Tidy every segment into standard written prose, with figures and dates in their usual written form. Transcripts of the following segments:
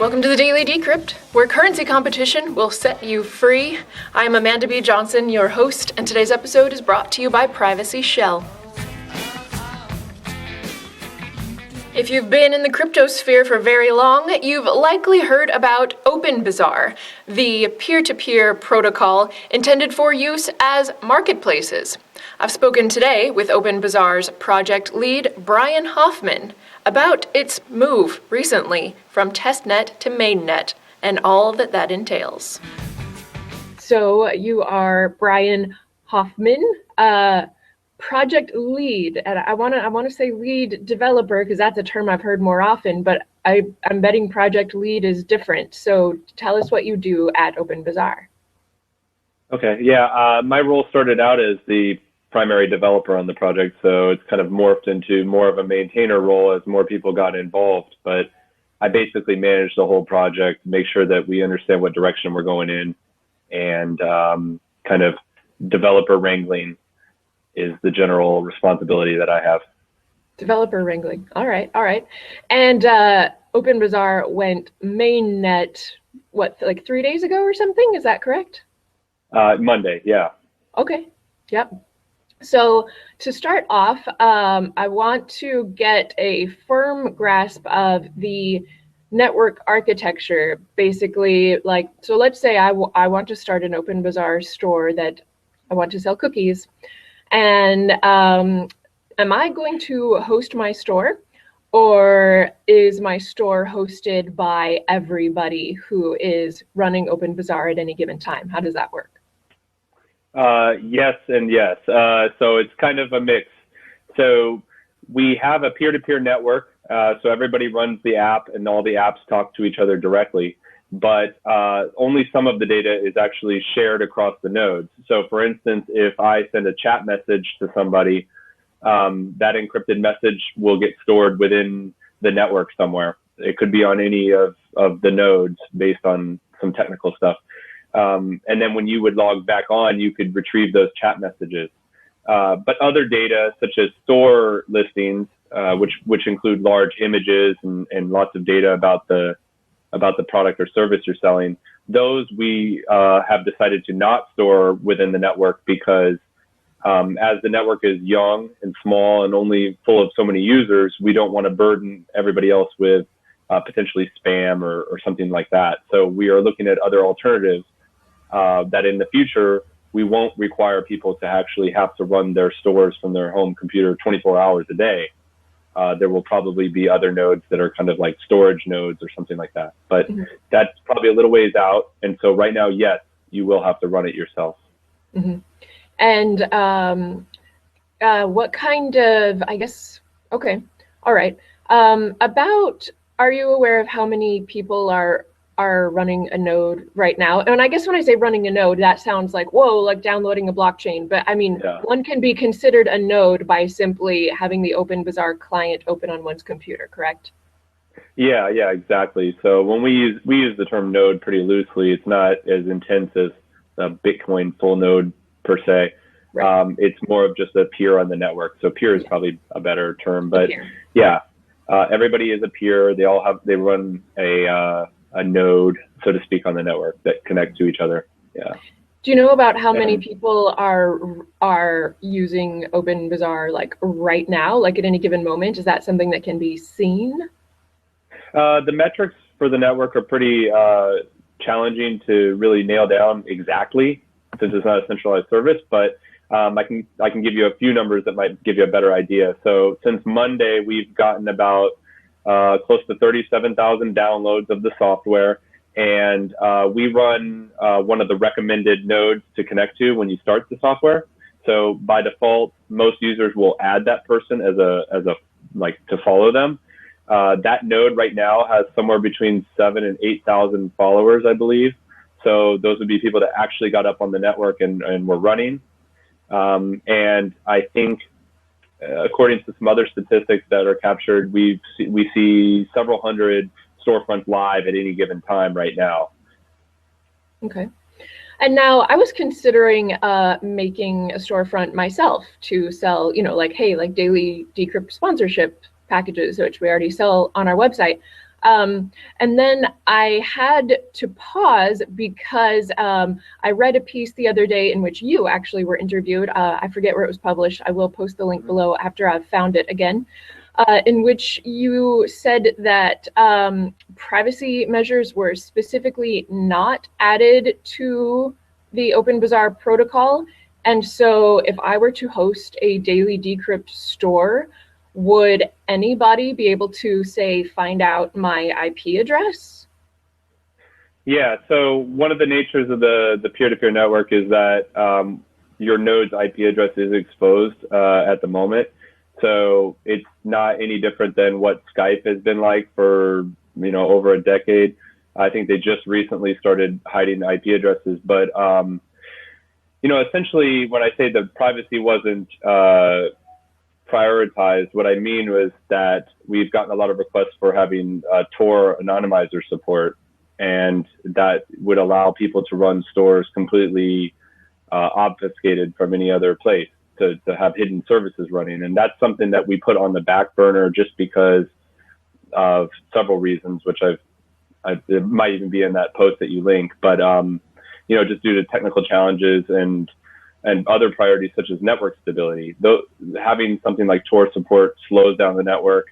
Welcome to the Daily Decrypt, where currency competition will set you free. I am Amanda B. Johnson, your host, and today's episode is brought to you by Privacy Shell. If you've been in the crypto sphere for very long, you've likely heard about OpenBazaar, the peer-to-peer protocol intended for use as marketplaces. I've spoken today with OpenBazaar's project lead, Brian Hoffman, about its move recently from testnet to mainnet and all that entails. So you are Brian Hoffman, project lead, and I want to say lead developer because that's a term I've heard more often, but I'm betting project lead is different. So tell us what you do at OpenBazaar. Okay, yeah, my role started out as the primary developer on the project, so it's kind of morphed into more of a maintainer role as more people got involved. But I basically manage the whole project, make sure that we understand what direction we're going in, and kind of developer wrangling is the general responsibility that I have. Developer wrangling. All right. And OpenBazaar went mainnet, what, like 3 days ago or something? Is that correct? Monday, yeah. Okay. Yep. So to start off, I want to get a firm grasp of the network architecture. Basically, like, so let's say I want to start an OpenBazaar store that I want to sell cookies. And am I going to host my store, or is my store hosted by everybody who is running OpenBazaar at any given time? How does that work? Yes and yes. So it's kind of a mix. So we have a peer-to-peer network. So everybody runs the app and all the apps talk to each other directly. But only some of the data is actually shared across the nodes. So for instance, if I send a chat message to somebody, that encrypted message will get stored within the network somewhere. It could be on any of the nodes based on some technical stuff. And then when you would log back on, you could retrieve those chat messages. But other data, such as store listings, which include large images and lots of data about the product or service you're selling, those we have decided to not store within the network because as the network is young and small and only full of so many users, we don't want to burden everybody else with potentially spam or something like that. So we are looking at other alternatives that in the future, we won't require people to actually have to run their stores from their home computer 24 hours a day. There will probably be other nodes that are kind of like storage nodes or something like that. But that's probably a little ways out. And so right now, yes, you will have to run it yourself. Mm-hmm. And what kind of, I guess, okay, all right. Are you aware of how many people are running a node right now? And I guess when I say running a node, that sounds like, whoa, like downloading a blockchain. But I mean, One can be considered a node by simply having the OpenBazaar client open on one's computer, correct? Yeah, exactly. So when we use the term node pretty loosely, it's not as intense as a Bitcoin full node per se. Right. It's more of just a peer on the network. So peer is probably a better term, but everybody is a peer. They run a node, so to speak, on the network that connect to each other. Yeah. Do you know about how many people are using OpenBazaar like right now, like at any given moment? Is that something that can be seen? The metrics for the network are pretty challenging to really nail down exactly, since it's not a centralized service, but I can give you a few numbers that might give you a better idea. So since Monday, we've gotten about close to 37,000 downloads of the software, and we run one of the recommended nodes to connect to when you start the software. So by default, most users will add that person as a like to follow them. That node right now has somewhere between 7,000 and 8,000 followers, I believe. So those would be people that actually got up on the network and were running. And I think, according to some other statistics that are captured, we see several hundred storefronts live at any given time right now. Okay. And now I was considering making a storefront myself to sell, like, hey, like daily Decrypt sponsorship packages, which we already sell on our website. And then I had to pause because I read a piece the other day in which you actually were interviewed. I forget where it was published. I will post the link below after I've found it again. In which you said that privacy measures were specifically not added to the OpenBazaar protocol. And so if I were to host a daily decrypt store, would anybody be able to, say, find out my IP address? Yeah, so one of the natures of the peer-to-peer network is that your node's IP address is exposed at the moment. So it's not any different than what Skype has been like for, over a decade. I think they just recently started hiding IP addresses, but, essentially when I say the privacy wasn't prioritized, what I mean was that we've gotten a lot of requests for having Tor anonymizer support, and that would allow people to run stores completely obfuscated from any other place. To have hidden services running. And that's something that we put on the back burner just because of several reasons, which it might even be in that post that you link, but, just due to technical challenges and other priorities such as network stability. Though having something like Tor support slows down the network.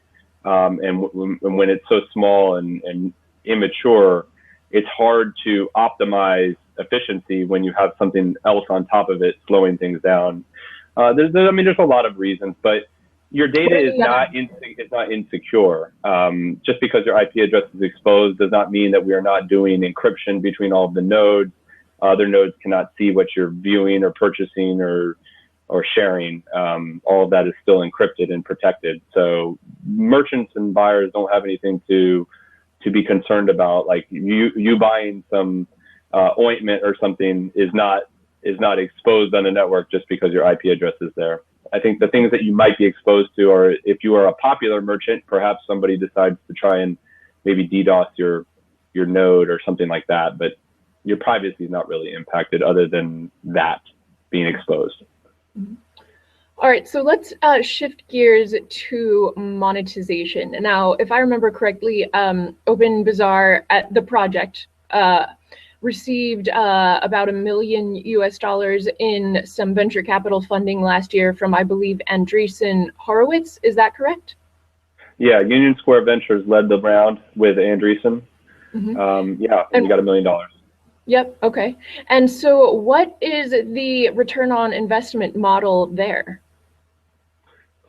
And when it's so small and immature, it's hard to optimize efficiency when you have something else on top of it slowing things down. There's a lot of reasons, but your data is not insecure. Just because your IP address is exposed does not mean that we are not doing encryption between all of the nodes. Other nodes cannot see what you're viewing or purchasing or sharing. All of that is still encrypted and protected. So merchants and buyers don't have anything to be concerned about. Like you buying some ointment or something is not exposed on a network just because your IP address is there. I think the things that you might be exposed to are if you are a popular merchant, perhaps somebody decides to try and maybe DDoS your node or something like that, but your privacy is not really impacted other than that being exposed. Mm-hmm. All right, so let's shift gears to monetization. Now, if I remember correctly, OpenBazaar at the project received about $1 million in some venture capital funding last year from, I believe, Andreessen Horowitz. Is that correct? Yeah, Union Square Ventures led the round with Andreessen. Mm-hmm. And we got $1 million. Yep, okay. And so what is the return on investment model there?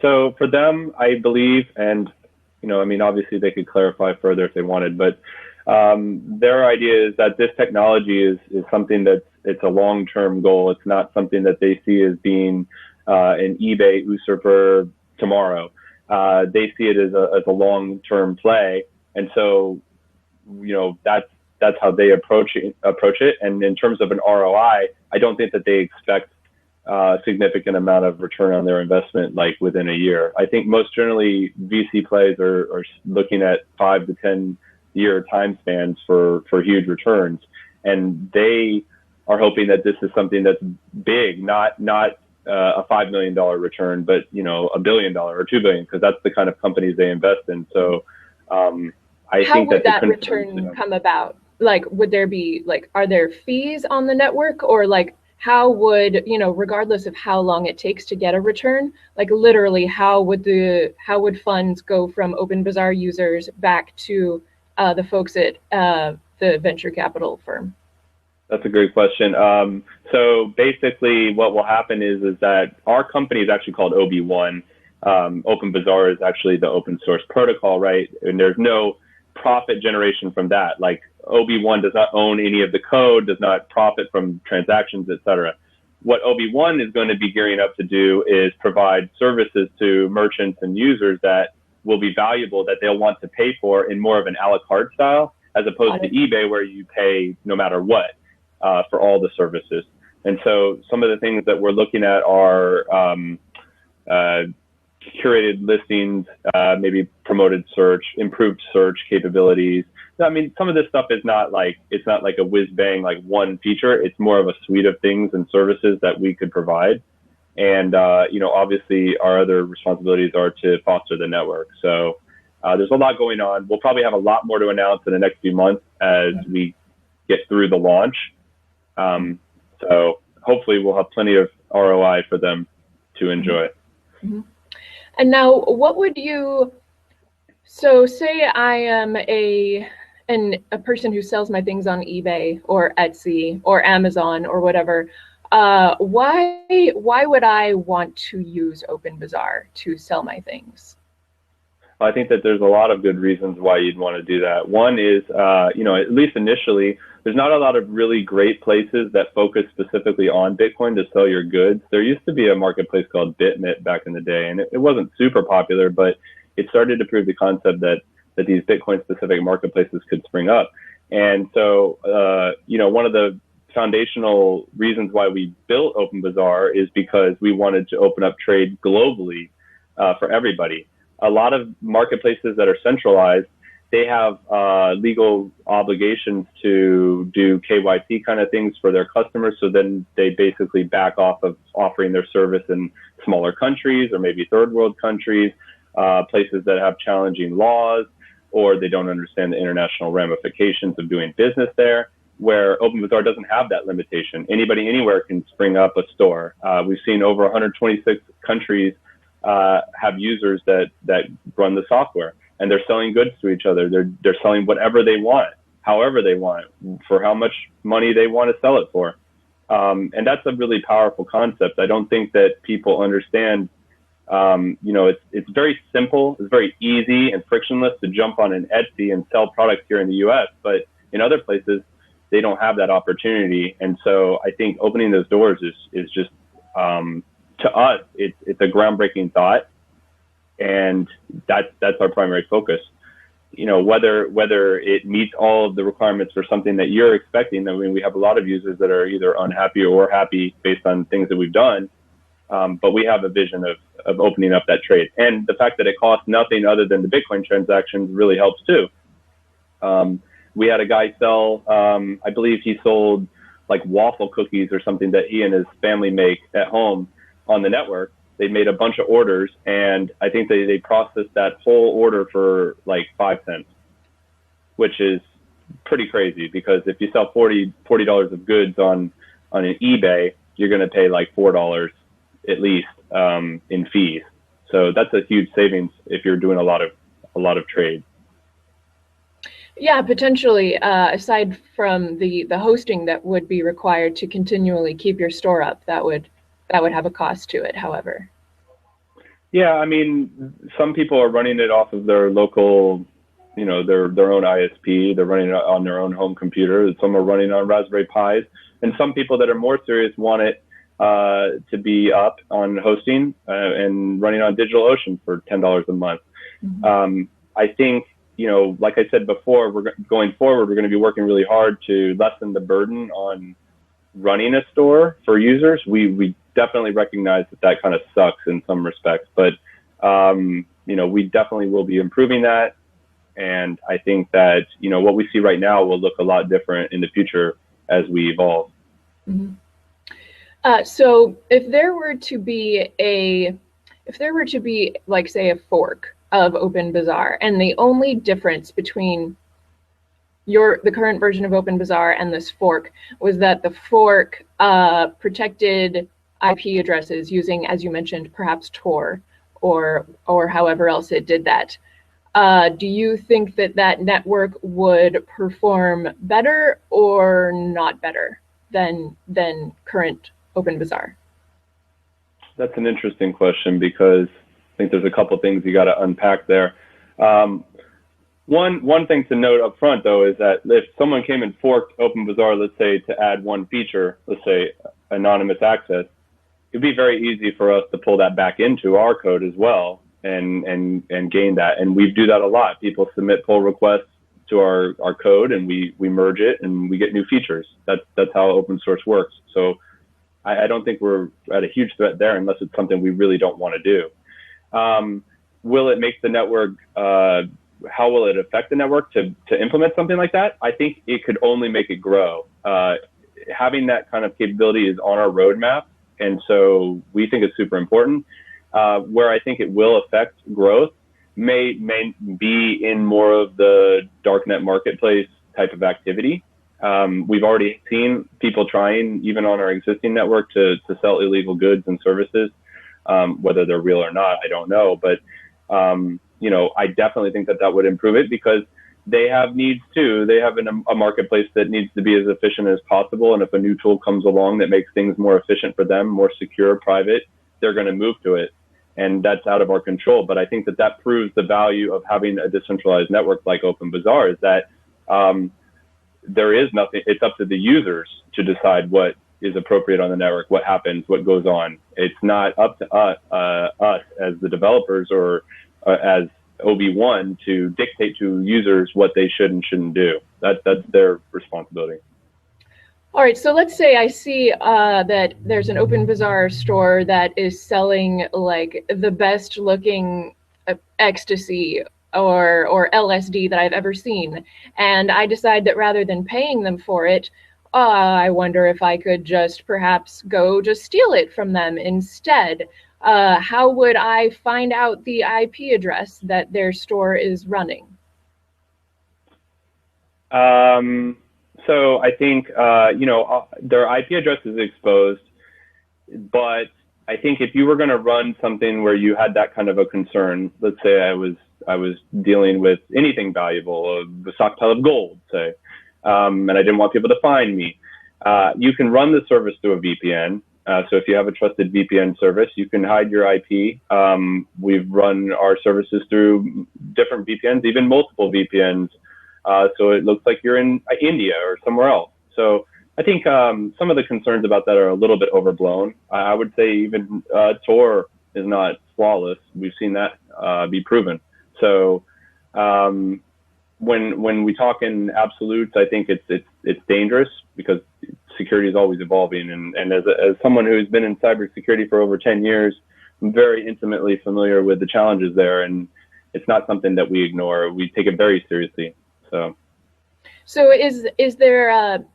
So for them, I believe, and obviously they could clarify further if they wanted, but their idea is that this technology is something it's a long-term goal. It's not something that they see as being an eBay usurper tomorrow. They see it as a long-term play, and so that's how they approach it. And in terms of an ROI, I don't think that they expect a significant amount of return on their investment like within a year. I think most generally VC plays are looking at 5 to 10 year time spans for huge returns, and they are hoping that this is something that's big, not a $5 million return, but $1 billion or $2 billion, because that's the kind of companies they invest in. So I think that return come about? Like, would there be are there fees on the network, or how would, regardless of how long it takes to get a return, literally how would funds go from OpenBazaar users back to the folks at the venture capital firm? That's a great question. So basically what will happen is that our company is actually called OB1. OpenBazaar is actually the open source protocol, right? And there's no profit generation from that. Like OB1 does not own any of the code, does not profit from transactions, etc. What OB1 is going to be gearing up to do is provide services to merchants and users that will be valuable, that they'll want to pay for in more of an a la carte style, as opposed to eBay where you pay no matter what for all the services. And so some of the things that we're looking at are curated listings, maybe promoted search, improved search capabilities. I mean, some of this stuff is it's not like a whiz bang, like one feature. It's more of a suite of things and services that we could provide. And, obviously our other responsibilities are to foster the network. So There's a lot going on. We'll probably have a lot more to announce in the next few months as we get through the launch. So hopefully we'll have plenty of ROI for them to enjoy. Mm-hmm. And now, what would you, so say I am a person who sells my things on eBay or Etsy or Amazon or whatever. Why would I want to use OpenBazaar to sell my things? I think that there's a lot of good reasons why you'd want to do that. One is, at least initially, there's not a lot of really great places that focus specifically on Bitcoin to sell your goods. There used to be a marketplace called BitMit back in the day, and it wasn't super popular, but it started to prove the concept that these Bitcoin specific marketplaces could spring up. And so, one of the foundational reasons why we built OpenBazaar is because we wanted to open up trade globally for everybody. A lot of marketplaces that are centralized, they have legal obligations to do KYC kind of things for their customers. So then they basically back off of offering their service in smaller countries or maybe third world countries, places that have challenging laws, or they don't understand the international ramifications of doing business there, where OpenBazaar doesn't have that limitation. Anybody anywhere can spring up a store. We've seen over 126 countries have users that run the software, and they're selling goods to each other. They're selling whatever they want, however they want, for how much money they want to sell it for. And that's a really powerful concept. I don't think that people understand. It's very simple, it's very easy and frictionless to jump on an Etsy and sell products here in the US, but in other places, they don't have that opportunity. And so I think opening those doors is just, to us, it's a groundbreaking thought, and that's our primary focus. Whether it meets all of the requirements for something that you're expecting. I mean, we have a lot of users that are either unhappy or happy based on things that we've done, but we have a vision of opening up that trade. And the fact that it costs nothing other than the Bitcoin transactions really helps too. We had a guy sell, I believe he sold like waffle cookies or something that he and his family make at home on the network. They made a bunch of orders, and I think they processed that whole order for like 5 cents, which is pretty crazy, because if you sell $40 of goods on an eBay, you're going to pay like $4 at least in fees. So that's a huge savings if you're doing a lot of trade. Yeah, potentially, aside from the hosting that would be required to continually keep your store up, that would have a cost to it, however. Yeah, I mean, some people are running it off of their local, their own ISP. They're running it on their own home computer. Some are running on Raspberry Pis. And some people that are more serious want it to be up on hosting and running on DigitalOcean for $10 a month. Mm-hmm. I think, like I said before, going forward, we're going to be working really hard to lessen the burden on running a store for users. We definitely recognize that kind of sucks in some respects, but we definitely will be improving that. And I think that what we see right now will look a lot different in the future as we evolve. Mm-hmm. So if there were to be like, say, a fork of OpenBazaar, and the only difference between the current version of OpenBazaar and this fork was that the fork protected IP addresses using, as you mentioned, perhaps Tor or however else it did that. Do you think that network would perform better or not better than current OpenBazaar? That's an interesting question, because I think there's a couple things you got to unpack there. One thing to note up front, though, is that if someone came and forked OpenBazaar, let's say, to add one feature, let's say anonymous access, it'd be very easy for us to pull that back into our code as well and gain that. And we do that a lot. People submit pull requests to our code, and we merge it, and we get new features. That's how open source works. So I don't think we're at a huge threat there, unless it's something we really don't want to do. Will it make the network, how will it affect the network to implement something like that? I think it could only make it grow. Having that kind of capability is on our roadmap, and so we think it's super important. Where I think it will affect growth may be in more of the darknet marketplace type of activity. We've already seen people trying, even on our existing network, to sell illegal goods and services. Whether they're real or not, I don't know. But, I definitely think that would improve it, because they have needs too. They have a marketplace that needs to be as efficient as possible. And if a new tool comes along that makes things more efficient for them, more secure, private, they're going to move to it. And that's out of our control. But I think that proves the value of having a decentralized network like OpenBazaar, is that there is nothing. It's up to the users to decide what is appropriate on the network, what happens, what goes on. It's not up to us as the developers or as OB1 to dictate to users what they should and shouldn't do. That's their responsibility. All right, so let's say I see that there's an OpenBazaar store that is selling like the best looking ecstasy or LSD that I've ever seen, and I decide that rather than paying them for it, I wonder if I could just perhaps go just steal it from them instead. How would I find out the IP address that their store is running? So I think, their IP address is exposed, but I think if you were going to run something where you had that kind of a concern, let's say I was dealing with anything valuable, a stockpile of gold, say, and I didn't want people to find me, you can run the service through a VPN. So if you have a trusted VPN service, you can hide your IP. We've run our services through different VPNs, even multiple VPNs. So it looks like you're in India or somewhere else. So I think some of the concerns about that are a little bit overblown. I would say even Tor is not flawless. We've seen that be proven. So when we talk in absolutes, I think it's dangerous, because security is always evolving. And as someone who's been in cybersecurity for over 10 years, I'm very intimately familiar with the challenges there, and it's not something that we ignore. We take it very seriously. So is there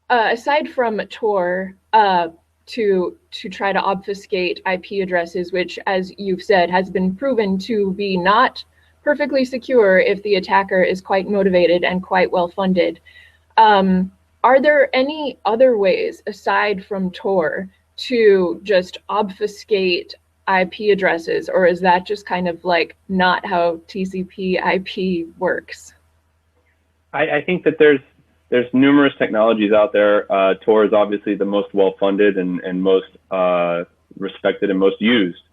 aside from Tor to try to obfuscate IP addresses, which, as you've said, has been proven to be not perfectly secure if the attacker is quite motivated and quite well funded, are there any other ways aside from Tor to just obfuscate IP addresses, or is that just kind of like not how TCP IP works? I think that there's numerous technologies out there. Tor is obviously the most well-funded and most respected and most used.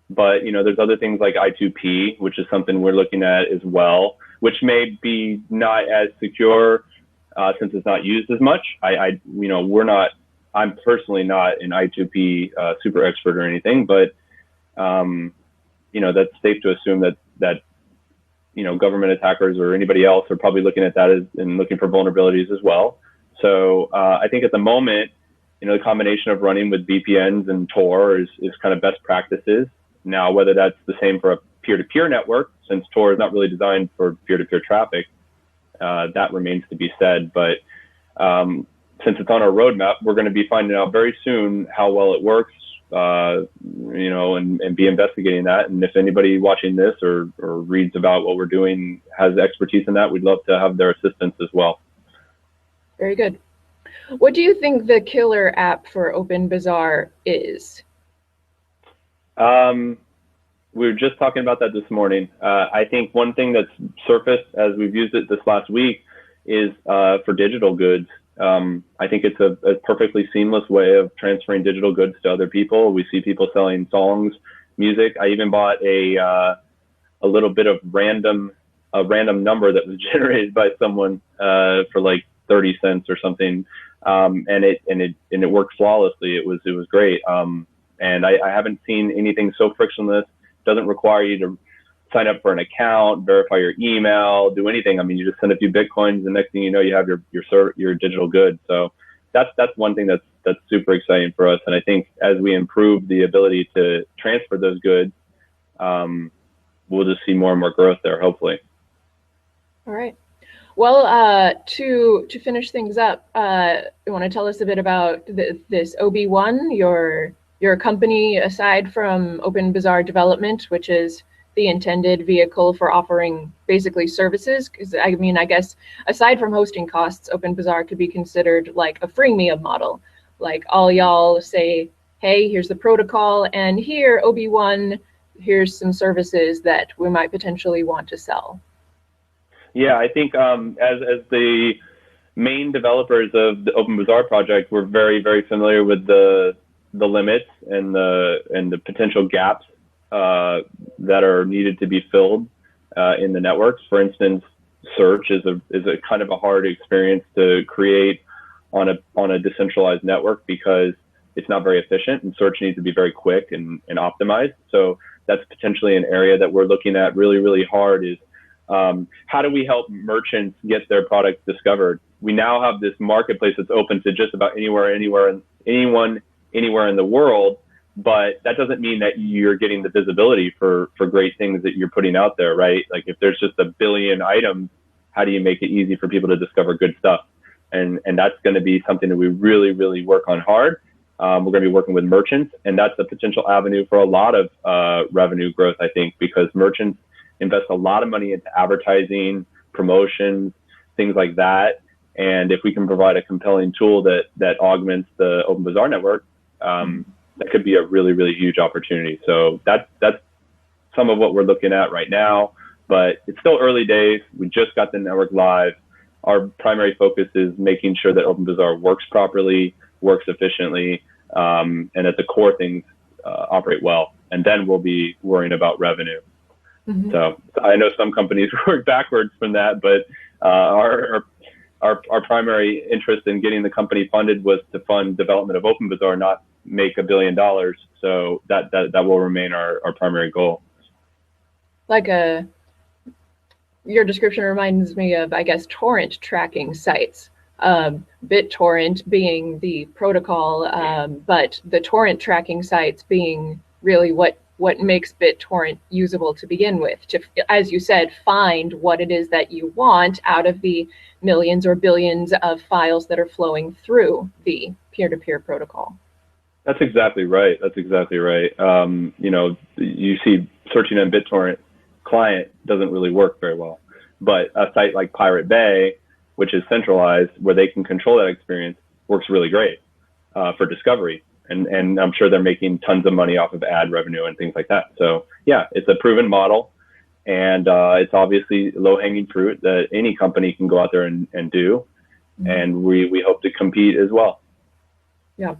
But there's other things like I2P, which is something we're looking at as well, which may be not as secure since it's not used as much. I'm personally not an I2P super expert or anything, but that's safe to assume that government attackers or anybody else are probably looking at that and looking for vulnerabilities as well. So I think at the moment, the combination of running with VPNs and Tor is kind of best practices. Now, whether that's the same for a peer-to-peer network, since Tor is not really designed for peer-to-peer traffic, that remains to be said. But since it's on our roadmap, we're going to be finding out very soon how well it works, and be investigating that. And if anybody watching this or reads about what we're doing has expertise in that, we'd love to have their assistance as well. Very good. What do you think the killer app for OpenBazaar is? We were just talking about that this morning. I think one thing that's surfaced as we've used it this last week is for digital goods. I think it's a perfectly seamless way of transferring digital goods to other people. We see people selling songs, music. I even bought a little bit of a random number that was generated by someone for like 30 cents or something, and it worked flawlessly. It was great. And I haven't seen anything so frictionless. It doesn't require you to sign up for an account, verify your email, do anything. I mean, you just send a few Bitcoins, and next thing you know, you have your digital good. So that's one thing that's super exciting for us. And I think as we improve the ability to transfer those goods, we'll just see more and more growth there, hopefully. All right. Well, to finish things up, you want to tell us a bit about this OB1, your company, aside from OpenBazaar Development, which is the intended vehicle for offering basically services? Because I mean, I guess aside from hosting costs, OpenBazaar could be considered like a freemium model. Like all y'all say, hey, here's the protocol, and here, OB1, here's some services that we might potentially want to sell. Yeah, I think as the main developers of the OpenBazaar project, we're very, very familiar with the limits and the potential gaps that are needed to be filled in the networks. For instance, search is a kind of a hard experience to create on a decentralized network because it's not very efficient, and search needs to be very quick and optimized. So that's potentially an area that we're looking at really, really hard is how do we help merchants get their products discovered? We now have this marketplace that's open to just about anyone, anywhere in the world, but that doesn't mean that you're getting the visibility for great things that you're putting out there, right? Like if there's just a billion items, how do you make it easy for people to discover good stuff? And that's going to be something that we really, really work on hard. We're going to be working with merchants, and that's a potential avenue for a lot of revenue growth, I think, because merchants invest a lot of money into advertising, promotions, things like that. And if we can provide a compelling tool that augments the OpenBazaar network, that could be a really, really huge opportunity. So that's some of what we're looking at right now, but it's still early days. We just got the network live. Our primary focus is making sure that OpenBazaar works properly, works efficiently, and that the core things operate well. And then we'll be worrying about revenue. Mm-hmm. So I know some companies work backwards from that, but our primary interest in getting the company funded was to fund development of OpenBazaar, not make $1 billion. So that will remain our primary goal. Your description reminds me of, I guess, torrent tracking sites. BitTorrent being the protocol, but the torrent tracking sites being really what makes BitTorrent usable to begin with, to, as you said, find what it is that you want out of the millions or billions of files that are flowing through the peer-to-peer protocol. That's exactly right. You see searching on BitTorrent client doesn't really work very well, but a site like Pirate Bay, which is centralized, where they can control that experience, works really great for discovery. And I'm sure they're making tons of money off of ad revenue and things like that. So yeah, it's a proven model, and it's obviously low-hanging fruit that any company can go out there and do. Mm-hmm. And we hope to compete as well. Yeah.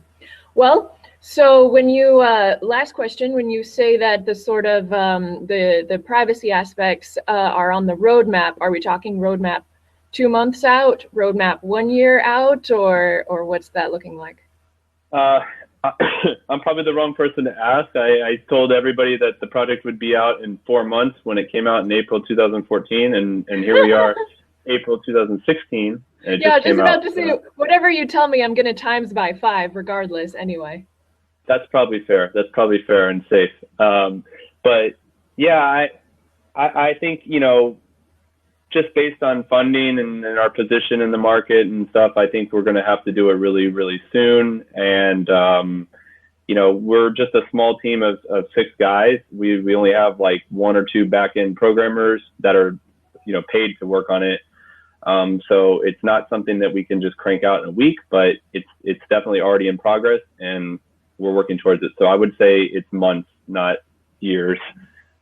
Well, so when you, last question, when you say that the sort of the privacy aspects are on the roadmap, are we talking roadmap 2 months out, roadmap 1 year out, or what's that looking like? I'm probably the wrong person to ask. I told everybody that the project would be out in 4 months when it came out in April 2014, and here we are, April 2016. And yeah, just about to say, whatever you tell me, I'm going to times by 5 regardless anyway. That's probably fair. That's probably fair and safe. But yeah, I think, just based on funding and our position in the market and stuff, I think we're going to have to do it really, really soon. And, we're just a small team of 6 guys. We only have like 1 or 2 back-end programmers that are, paid to work on it. So it's not something that we can just crank out in a week, but it's definitely already in progress, and we're working towards it. So I would say it's months, not years,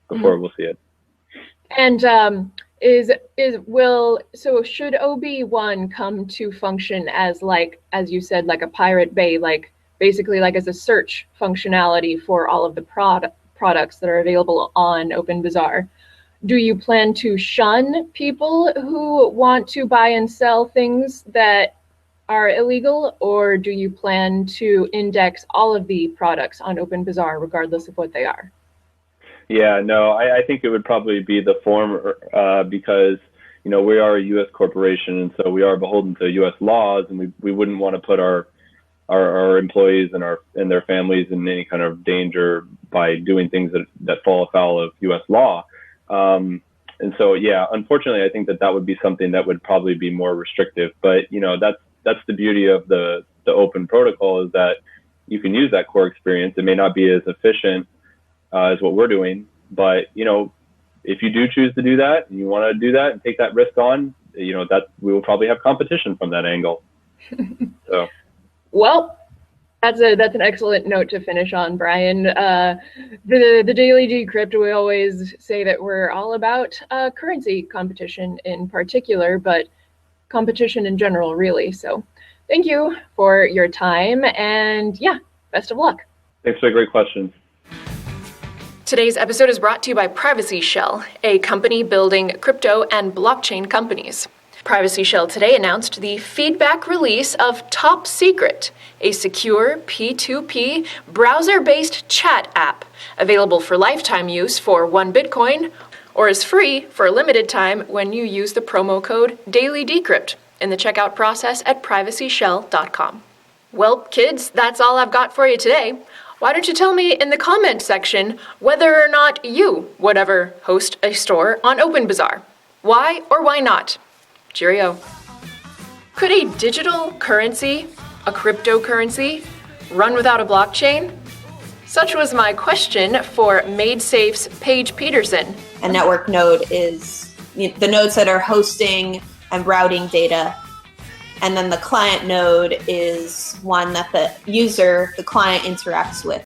before we'll see it. And so should OB1 come to function as, like, as you said, like a Pirate Bay, like basically like as a search functionality for all of the products that are available on OpenBazaar? Do you plan to shun people who want to buy and sell things that are illegal, or do you plan to index all of the products on OpenBazaar regardless of what they are? Yeah, no, I think it would probably be the former because, we are a U.S. corporation, and so we are beholden to U.S. laws, and we wouldn't want to put our employees and their families in any kind of danger by doing things that fall afoul of U.S. law. And so, yeah, unfortunately, I think that would be something that would probably be more restrictive. But, that's the beauty of the open protocol, is that you can use that core experience. It may not be as efficient as what we're doing, but, if you do choose to do that and you want to do that and take that risk on, that we will probably have competition from that angle. So, well, that's an excellent note to finish on, Brian. The Daily Decrypt, we always say that we're all about currency competition in particular, but competition in general, really. So thank you for your time, and best of luck. Thanks for the great questions. Today's episode is brought to you by Privacy Shell, a company building crypto and blockchain companies. Privacy Shell today announced the feedback release of Top Secret, a secure P2P browser-based chat app available for lifetime use for 1 Bitcoin or is free for a limited time when you use the promo code DailyDecrypt in the checkout process at privacyshell.com. Well, kids, that's all I've got for you today. Why don't you tell me in the comment section whether or not you would ever host a store on OpenBazaar? Why or why not? Cheerio. Could a digital currency, a cryptocurrency, run without a blockchain? Such was my question for MadeSafe's Paige Peterson. A network node is the nodes that are hosting and routing data. And then the client node is one that the client interacts with.